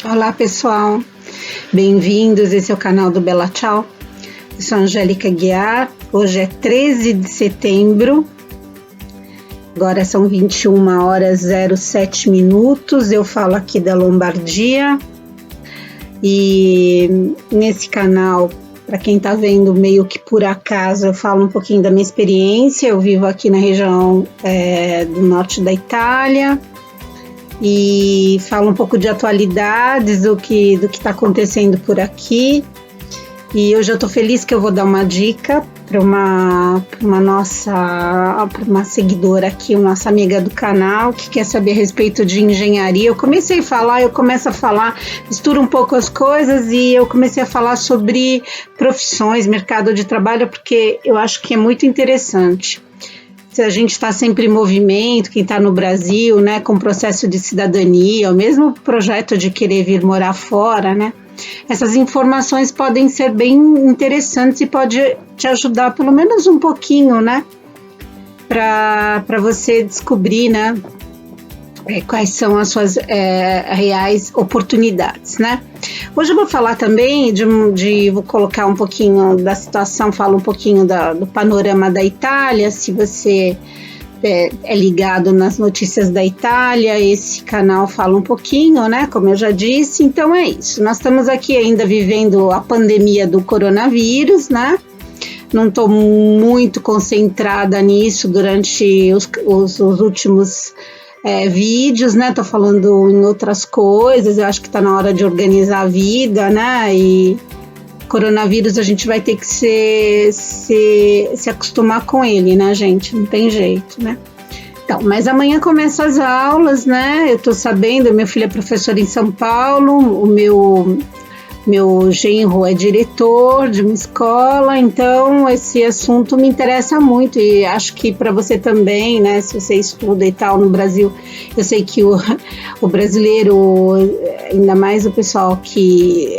Olá pessoal, bem-vindos, esse é o canal do Bela Tchau. Eu sou a Angélica Guiar, hoje é 13 de setembro, agora são 21h07, eu falo aqui da Lombardia e nesse canal, para quem está vendo meio que por acaso, eu falo um pouquinho da minha experiência. Eu vivo aqui na região do norte da Itália e falo um pouco de atualidades do que está acontecendo por aqui. E hoje eu estou feliz que eu vou dar uma dica para uma seguidora aqui, nossa amiga do canal, que quer saber a respeito de engenharia. Eu começo a falar, misturo um pouco as coisas e eu comecei a falar sobre profissões, mercado de trabalho, porque eu acho que é muito interessante. Se a gente está sempre em movimento, quem está no Brasil, né, com processo de cidadania, o mesmo projeto de querer vir morar fora, né? Essas informações podem ser bem interessantes e pode te ajudar pelo menos um pouquinho, né? Para você descobrir, né? Quais são as suas reais oportunidades, né? Hoje eu vou falar também vou colocar um pouquinho da situação, falo um pouquinho do panorama da Itália. Se você é ligado nas notícias da Itália, esse canal fala um pouquinho, né, como eu já disse. Então é isso, nós estamos aqui ainda vivendo a pandemia do coronavírus, né, não estou muito concentrada nisso durante os últimos vídeos, né, estou falando em outras coisas. Eu acho que está na hora de organizar a vida, né, e coronavírus a gente vai ter que se acostumar com ele, né, gente? Não tem jeito, né? Então, mas amanhã começam as aulas, né? Eu tô sabendo, meu filho é professor em São Paulo, o meu genro é diretor de uma escola, então esse assunto me interessa muito e acho que para você também, né? Se você estuda e tal no Brasil, eu sei que o brasileiro, ainda mais o pessoal que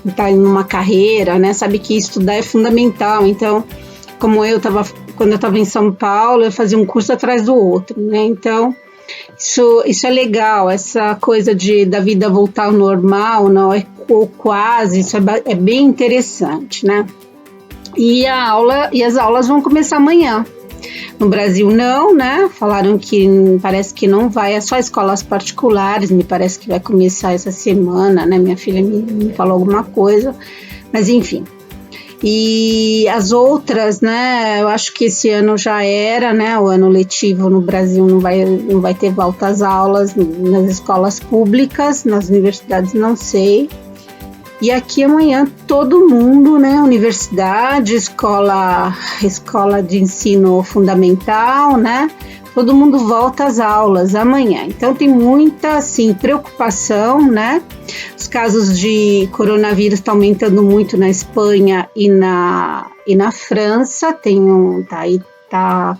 está em uma carreira, né, sabe que estudar é fundamental. Então, como quando eu estava em São Paulo, eu fazia um curso atrás do outro, né, então isso é legal, essa coisa da vida voltar ao normal, não é quase, isso é bem interessante, né, e as aulas vão começar amanhã. No Brasil não, né? Falaram que parece que não vai, é só escolas particulares, me parece que vai começar essa semana, né? Minha filha me falou alguma coisa, mas enfim. E as outras, né? Eu acho que esse ano já era, né? O ano letivo no Brasil não vai ter volta às aulas nas escolas públicas, nas universidades não sei. E aqui amanhã todo mundo, né, universidade, escola de ensino fundamental, né, todo mundo volta às aulas amanhã. Então tem muita, assim, preocupação, né, os casos de coronavírus estão aumentando muito na Espanha e na França, tá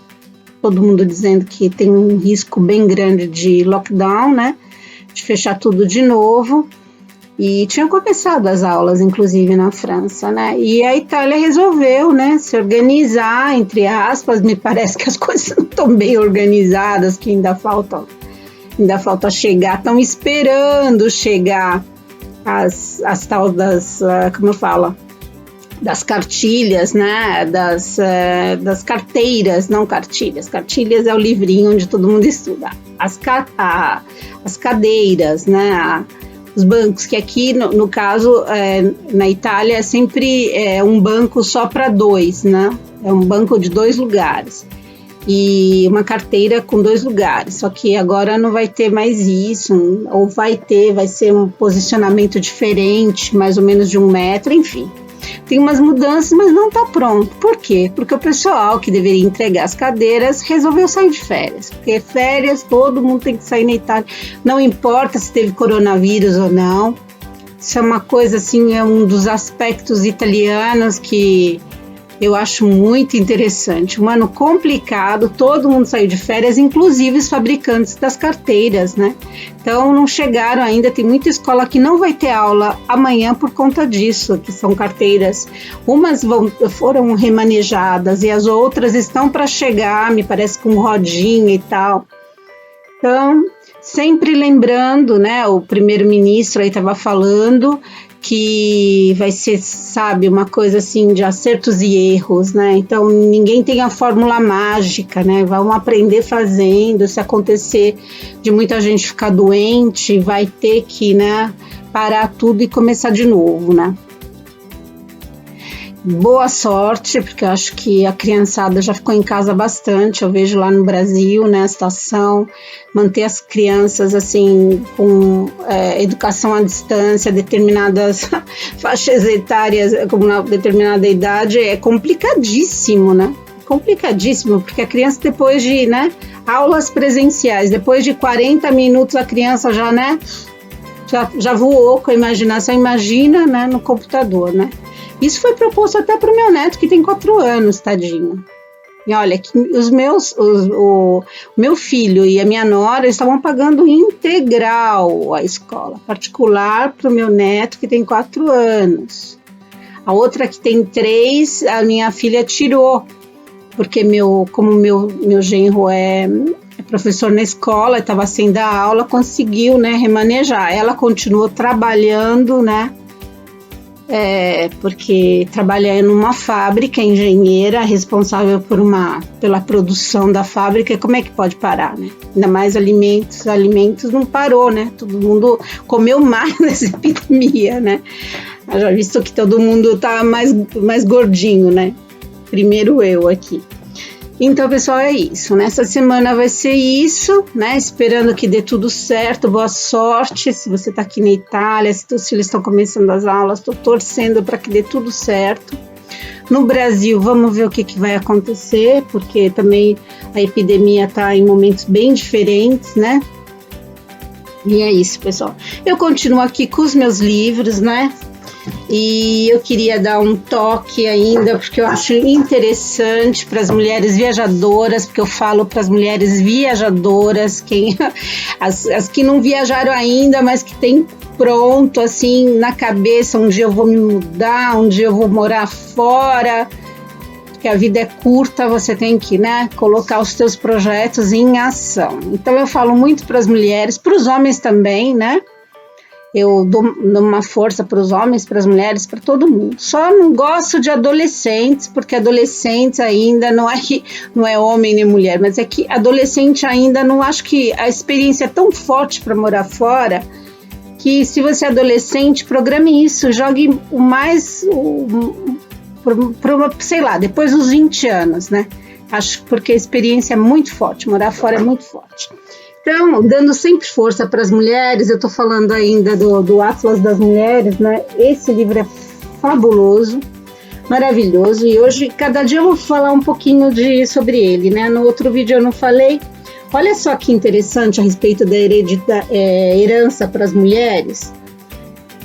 todo mundo dizendo que tem um risco bem grande de lockdown, né, de fechar tudo de novo. E tinha começado as aulas, inclusive, na França, né? E a Itália resolveu, né, se organizar, entre aspas. Me parece que as coisas não estão bem organizadas, que ainda falta chegar. Estão esperando chegar as tal das, como eu falo, das cartilhas, né? Das carteiras, não cartilhas. Cartilhas é o livrinho onde todo mundo estuda. As cadeiras, né? Os bancos, que aqui, no caso, na Itália, é sempre um banco só para dois, né? É um banco de 2 lugares. E uma carteira com 2 lugares. Só que agora não vai ter mais isso, ou vai ser um posicionamento diferente, mais ou menos de 1 metro, enfim. Tem umas mudanças, mas não está pronto. Por quê? Porque o pessoal que deveria entregar as cadeiras resolveu sair de férias. Porque férias, todo mundo tem que sair na Itália. Não importa se teve coronavírus ou não. Isso é uma coisa, assim, é um dos aspectos italianos que eu acho muito interessante. Um ano complicado, todo mundo saiu de férias, inclusive os fabricantes das carteiras, né? Então não chegaram ainda, tem muita escola que não vai ter aula amanhã por conta disso, que são carteiras. Umas foram remanejadas e as outras estão para chegar, me parece com rodinha e tal. Então, sempre lembrando, né, o primeiro-ministro aí estava falando que vai ser, sabe, uma coisa assim de acertos e erros, né? Então, ninguém tem a fórmula mágica, né? Vamos aprender fazendo. Se acontecer de muita gente ficar doente, vai ter que, né, parar tudo e começar de novo, né? Boa sorte, porque eu acho que a criançada já ficou em casa bastante, eu vejo lá no Brasil, né, a situação, manter as crianças, assim, com educação à distância, determinadas faixas etárias, com uma determinada idade, é complicadíssimo, né, complicadíssimo, porque a criança depois de, né, aulas presenciais, depois de 40 minutos a criança já, né, já voou com a imaginação, imagina, né, no computador, né. Isso foi proposto até para o meu neto, que tem 4 anos, tadinho. E olha, que o meu filho e a minha nora estavam pagando integral a escola, particular para o meu neto, que tem 4 anos. A outra que tem 3, a minha filha tirou, porque como meu genro é professor na escola, estava sem dar aula, conseguiu, né, remanejar. Ela continuou trabalhando, né, porque trabalha numa fábrica, engenheira, responsável pela produção da fábrica, como é que pode parar, né? Ainda mais alimentos não parou, né? Todo mundo comeu mais nessa epidemia, né? Já visto que todo mundo tá mais gordinho, né? Primeiro eu aqui. Então, pessoal, é isso. Nessa semana vai ser isso, né? Esperando que dê tudo certo. Boa sorte. Se você está aqui na Itália, se seus filhos estão começando as aulas, estou torcendo para que dê tudo certo. No Brasil, vamos ver o que vai acontecer, porque também a epidemia está em momentos bem diferentes, né? E é isso, pessoal. Eu continuo aqui com os meus livros, né? E eu queria dar um toque ainda, porque eu acho interessante para as mulheres viajadoras, porque eu falo para as mulheres viajadoras, as que não viajaram ainda, mas que tem pronto, assim, na cabeça, um dia eu vou me mudar, um dia eu vou morar fora, porque a vida é curta, você tem que, né, colocar os seus projetos em ação. Então eu falo muito para as mulheres, para os homens também, né? Eu dou uma força para os homens, para as mulheres, para todo mundo. Só não gosto de adolescentes, porque adolescentes ainda não é homem nem mulher, mas é que adolescente ainda não acho que a experiência é tão forte para morar fora, que se você é adolescente, programe isso, jogue o mais, sei lá, depois dos 20 anos, né? Acho porque a experiência é muito forte, morar fora é muito forte. Então, dando sempre força para as mulheres, eu estou falando ainda do Atlas das Mulheres, né? Esse livro é fabuloso, maravilhoso, e hoje, cada dia eu vou falar um pouquinho sobre ele, né? No outro vídeo eu não falei. Olha só que interessante a respeito da herança para as mulheres.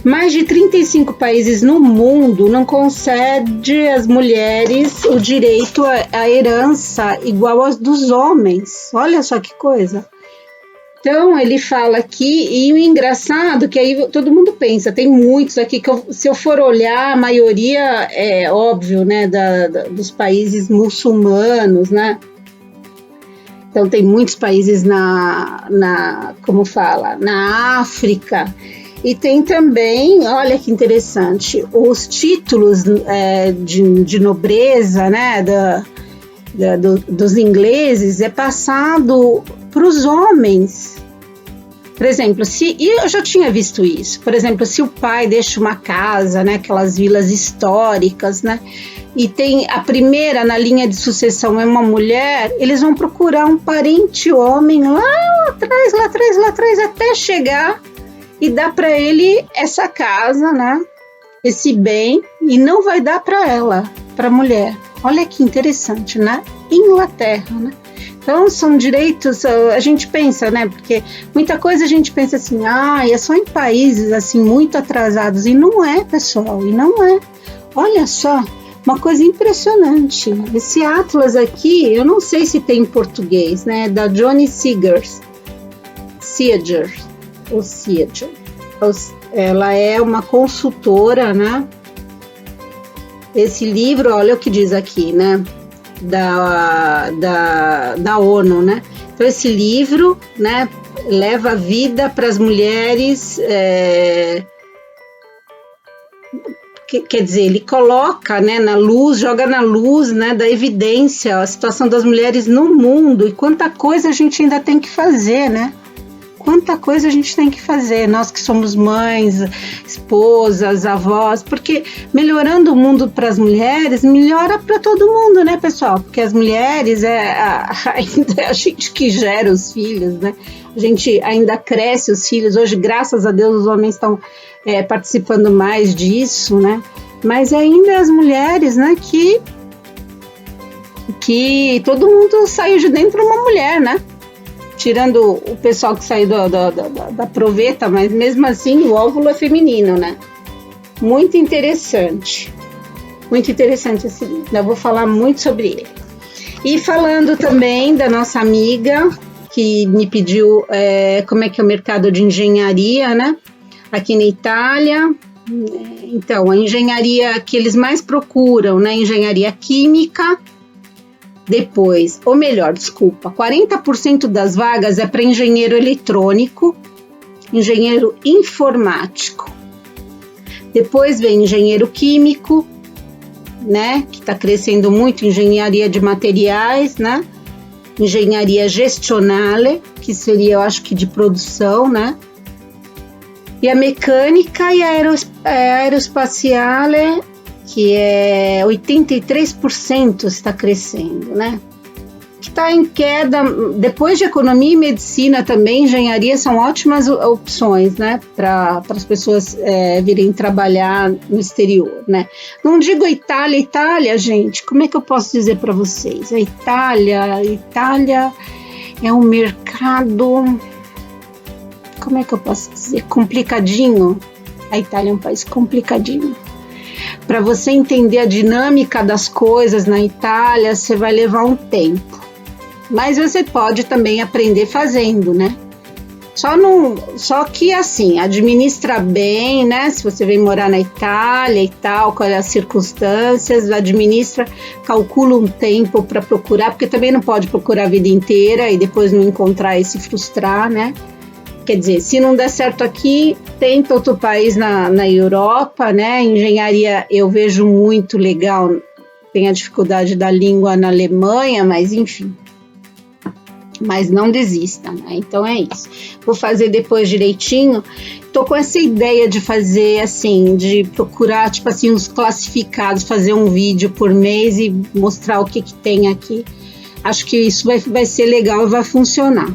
Mais de 35 países no mundo não concede às mulheres o direito à herança igual aos dos homens. Olha só que coisa. Então, ele fala aqui, e o engraçado que aí todo mundo pensa, tem muitos aqui que se eu for olhar, a maioria é óbvio, né, dos países muçulmanos, né? Então, tem muitos países como fala, na África. E tem também, olha que interessante, os títulos de nobreza, né, dos ingleses é passado para os homens. Por exemplo, e eu já tinha visto isso, por exemplo, se o pai deixa uma casa, né, aquelas vilas históricas, né, e tem a primeira na linha de sucessão é uma mulher, eles vão procurar um parente homem lá atrás, até chegar e dar para ele essa casa, né, esse bem, e não vai dar para ela, para a mulher. Olha que interessante, né? Inglaterra, né? Então, são direitos, a gente pensa, né? Porque muita coisa a gente pensa assim, é só em países, assim, muito atrasados. E não é, pessoal, e não é. Olha só, uma coisa impressionante. Esse Atlas aqui, eu não sei se tem em português, né? Da Johnny Seager. Ela é uma consultora, né? Esse livro, olha o que diz aqui, né? Da ONU, né? Então esse livro, né, leva a vida para as mulheres, quer dizer, ele coloca, né, na luz, joga na luz, né, da evidência a situação das mulheres no mundo e quanta coisa a gente ainda tem que fazer, né? Quanta coisa a gente tem que fazer, nós que somos mães, esposas, avós, porque melhorando o mundo para as mulheres, melhora para todo mundo, né, pessoal? Porque as mulheres ainda é a gente que gera os filhos, né? A gente ainda cresce os filhos. Hoje, graças a Deus, os homens estão participando mais disso, né? Mas ainda as mulheres, né, que todo mundo saiu de dentro de uma mulher, né? Tirando o pessoal que saiu da proveta, mas mesmo assim o óvulo é feminino, né? Muito interessante esse livro, eu vou falar muito sobre ele. E falando também da nossa amiga que me pediu como é que é o mercado de engenharia, né? Aqui na Itália. Então, a engenharia que eles mais procuram, né? Engenharia química. Depois, ou melhor, desculpa, 40% das vagas é para engenheiro eletrônico, engenheiro informático. Depois vem engenheiro químico, né, que está crescendo muito, engenharia de materiais, né, engenharia gestionale, que seria, eu acho que de produção, né, e a mecânica e a aeroespaciale, que é 83% está crescendo, né? Que está em queda, depois de economia e medicina também, engenharia são ótimas opções, né? Para as pessoas virem trabalhar no exterior, né? Não digo Itália, gente, como é que eu posso dizer para vocês? A Itália é um mercado, como é que eu posso dizer? Complicadinho. A Itália é um país complicadinho. Para você entender a dinâmica das coisas na Itália, você vai levar um tempo. Mas você pode também aprender fazendo, né? Só que assim, administra bem, né? Se você vem morar na Itália e tal, quais as circunstâncias, calcula um tempo para procurar, porque também não pode procurar a vida inteira e depois não encontrar e se frustrar, né? Quer dizer, se não der certo aqui, tenta outro país na Europa, né? Engenharia eu vejo muito legal, tem a dificuldade da língua na Alemanha, mas enfim. Mas não desista, né? Então é isso. Vou fazer depois direitinho. Tô com essa ideia de fazer assim, de procurar, tipo assim, os classificados, fazer um vídeo por mês e mostrar o que tem aqui. Acho que isso vai ser legal e vai funcionar.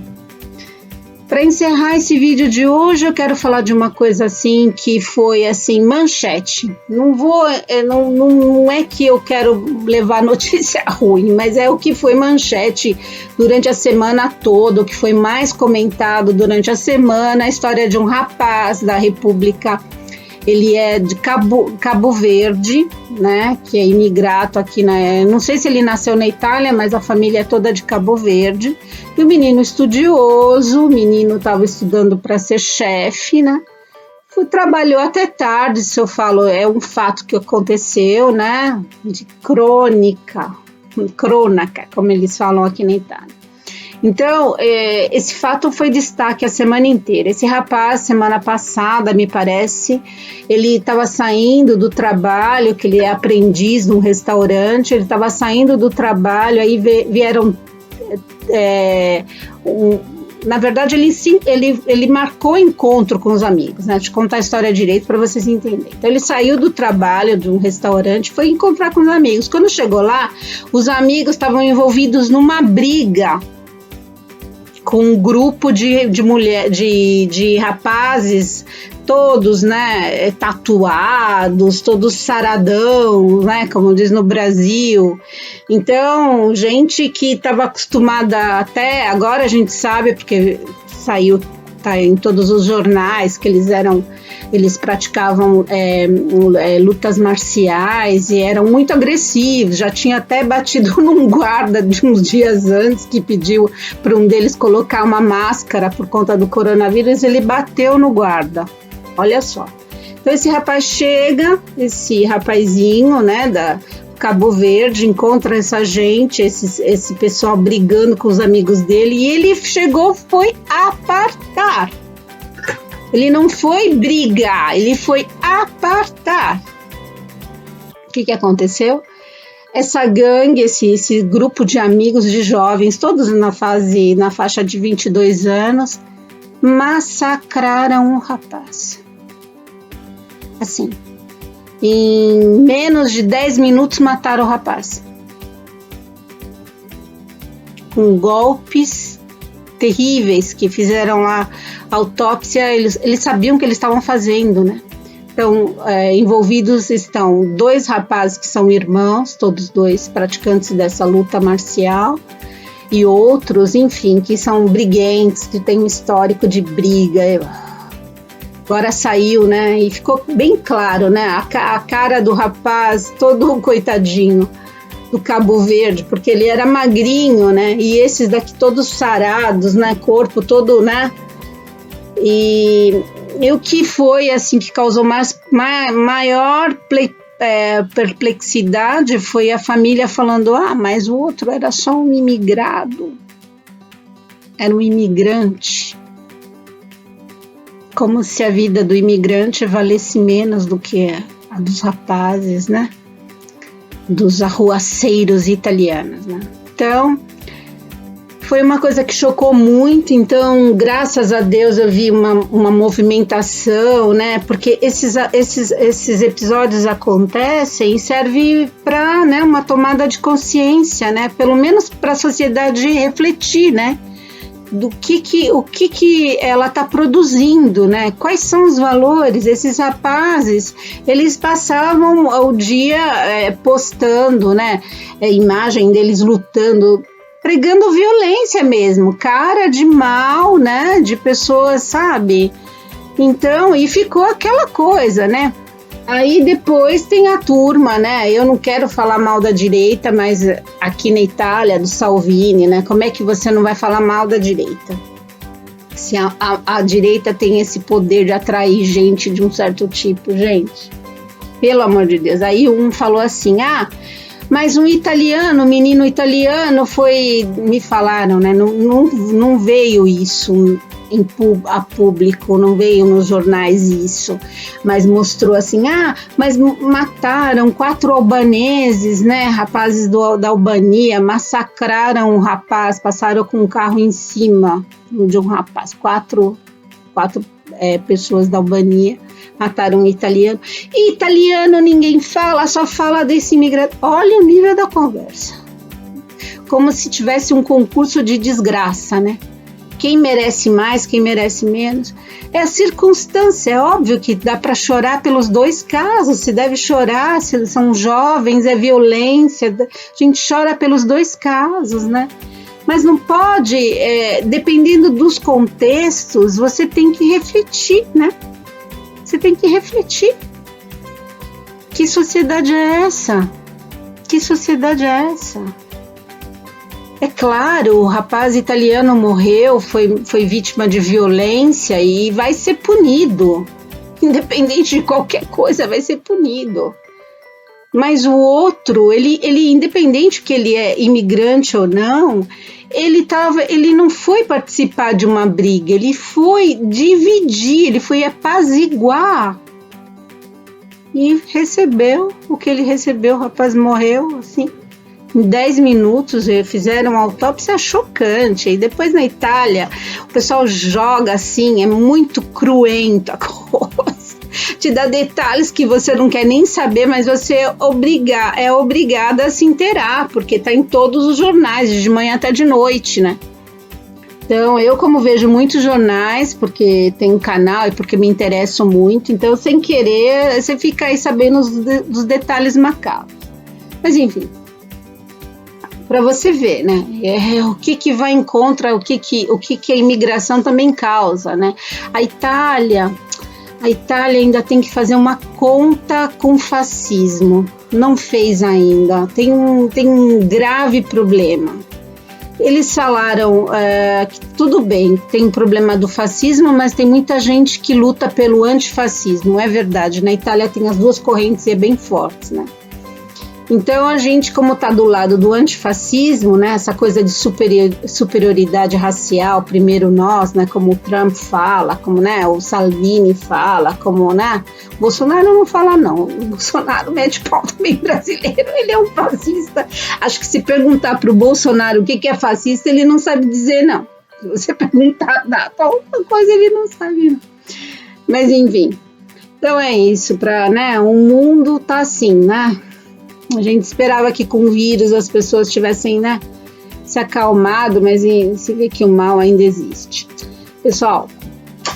Para encerrar esse vídeo de hoje, eu quero falar de uma coisa assim que foi assim, manchete. Não é que eu quero levar notícia ruim, mas é o que foi manchete durante a semana toda, o que foi mais comentado durante a semana, a história de um rapaz da República. Ele é de Cabo Verde, né, que é imigrado aqui, não sei se ele nasceu na Itália, mas a família é toda de Cabo Verde. E o menino estudioso, o menino estava estudando para ser chefe, né, trabalhou até tarde, se eu falo, é um fato que aconteceu, né, de crônica, como eles falam aqui na Itália. Então, esse fato foi destaque a semana inteira. Esse rapaz, semana passada, me parece, ele estava saindo do trabalho, que ele é aprendiz num restaurante, ele estava saindo do trabalho, aí vieram... na verdade, ele marcou encontro com os amigos, né? Deixa eu contar a história direito para vocês entenderem. Então, ele saiu do trabalho, de um restaurante, foi encontrar com os amigos. Quando chegou lá, os amigos estavam envolvidos numa briga com um grupo de rapazes, todos, né, tatuados, todos saradão, né, como diz no Brasil. Então, gente que estava acostumada, até agora a gente sabe, porque saiu, tá em todos os jornais, que eles praticavam lutas marciais e eram muito agressivos. Já tinha até batido num guarda de uns dias antes, que pediu para um deles colocar uma máscara por conta do coronavírus. Ele bateu no guarda, olha só. Então esse rapaz chega, esse rapazinho, né, Cabo Verde, encontra essa gente, esse pessoal brigando com os amigos dele, e ele foi apartar. Ele não foi brigar, ele foi apartar. O que aconteceu? Essa gangue, esse grupo de amigos, de jovens, todos na faixa de 22 anos, massacraram o rapaz. Assim, em menos de 10 minutos mataram o rapaz. Com golpes terríveis que fizeram lá a autópsia, eles sabiam o que eles estavam fazendo, né? Então, envolvidos estão 2 rapazes que são irmãos, todos 2 praticantes dessa luta marcial, e outros, enfim, que são briguentes, que têm um histórico de briga. Agora saiu, né? E ficou bem claro, né? A cara do rapaz, todo coitadinho, do Cabo Verde, porque ele era magrinho, né? E esses daqui todos sarados, né? Corpo todo, né? E o que foi, assim, que causou maior perplexidade foi a família falando, mas o outro era só um imigrado. Era um imigrante. Como se a vida do imigrante valesse menos do que a dos rapazes, né? Dos arruaceiros italianos, né? Então, foi uma coisa que chocou muito. Então, graças a Deus, eu vi uma movimentação, né? Porque esses episódios acontecem e serve para, né, uma tomada de consciência, né? Pelo menos para a sociedade refletir, né? Do o que ela está produzindo, né? Quais são os valores? Esses rapazes, eles passavam o dia postando, né? Imagem deles lutando, pregando violência mesmo, cara de mal, né? De pessoas, sabe? Então, e ficou aquela coisa, né? Aí depois tem a turma, né? Eu não quero falar mal da direita, mas aqui na Itália, do Salvini, né? Como é que você não vai falar mal da direita? Se a direita tem esse poder de atrair gente de um certo tipo, gente. Pelo amor de Deus. Aí um falou assim, mas um menino italiano me falaram, né? Não veio isso a público, não veio nos jornais isso, mas mostrou assim, mas mataram 4 albaneses, né, rapazes da Albania, massacraram um rapaz, passaram com um carro em cima de um rapaz, 4 pessoas da Albania mataram um italiano, e italiano ninguém fala, só fala desse imigrante. Olha o nível da conversa, como se tivesse um concurso de desgraça, né? Quem merece mais, quem merece menos. É a circunstância, é óbvio que dá para chorar pelos 2 casos, se deve chorar, se são jovens, é violência, a gente chora pelos 2 casos, né? Mas não pode, dependendo dos contextos, você tem que refletir, né? Você tem que refletir. Que sociedade é essa? Que sociedade é essa? É claro, o rapaz italiano morreu, foi vítima de violência e vai ser punido. Independente de qualquer coisa, vai ser punido. Mas o outro, ele independente que ele é imigrante ou não, ele não foi participar de uma briga, ele foi dividir, ele foi apaziguar. E recebeu o que ele recebeu, o rapaz morreu, assim. Em 10 minutos fizeram uma autópsia chocante. E depois na Itália o pessoal joga assim, é muito cruento a coisa, te dá detalhes que você não quer nem saber, mas você é obrigada a se inteirar, porque está em todos os jornais, de manhã até de noite, né? Então eu, como vejo muitos jornais, porque tem um canal e porque me interesso muito, então sem querer você fica aí sabendo dos detalhes macabros. Mas enfim, para você ver, né? O que vai em contra, o que a imigração também causa, né? A Itália ainda tem que fazer uma conta com o fascismo. Não fez ainda. Tem um grave problema. Eles falaram que tudo bem, tem um problema do fascismo, mas tem muita gente que luta pelo antifascismo. É verdade, na Itália tem as 2 correntes e é bem fortes, né? Então a gente, como está do lado do antifascismo, né, essa coisa de superioridade racial, primeiro nós, né, como o Trump fala, como, né, o Salvini fala, como, né, Bolsonaro não fala não, o Bolsonaro mete pau também brasileiro, ele é um fascista. Acho que se perguntar para o Bolsonaro o que é fascista, ele não sabe dizer não. Se você perguntar qual outra coisa, ele não sabe não. Mas enfim, então é isso, né, o mundo tá assim, né? A gente esperava que com o vírus as pessoas tivessem, né, se acalmado, mas se vê que o mal ainda existe. Pessoal,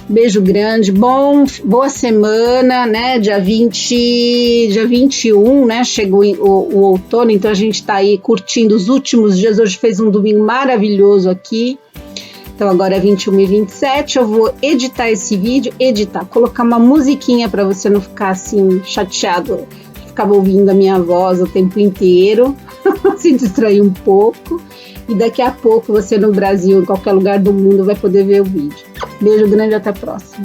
beijo grande, boa semana, né, dia 21, né, chegou o outono, então a gente tá aí curtindo os últimos dias, hoje fez um domingo maravilhoso aqui, então agora é 21 e 27, eu vou editar esse vídeo, colocar uma musiquinha para você não ficar assim chateado, ficava ouvindo a minha voz o tempo inteiro, se distrair um pouco, e daqui a pouco você no Brasil, em qualquer lugar do mundo, vai poder ver o vídeo. Beijo grande, até a próxima.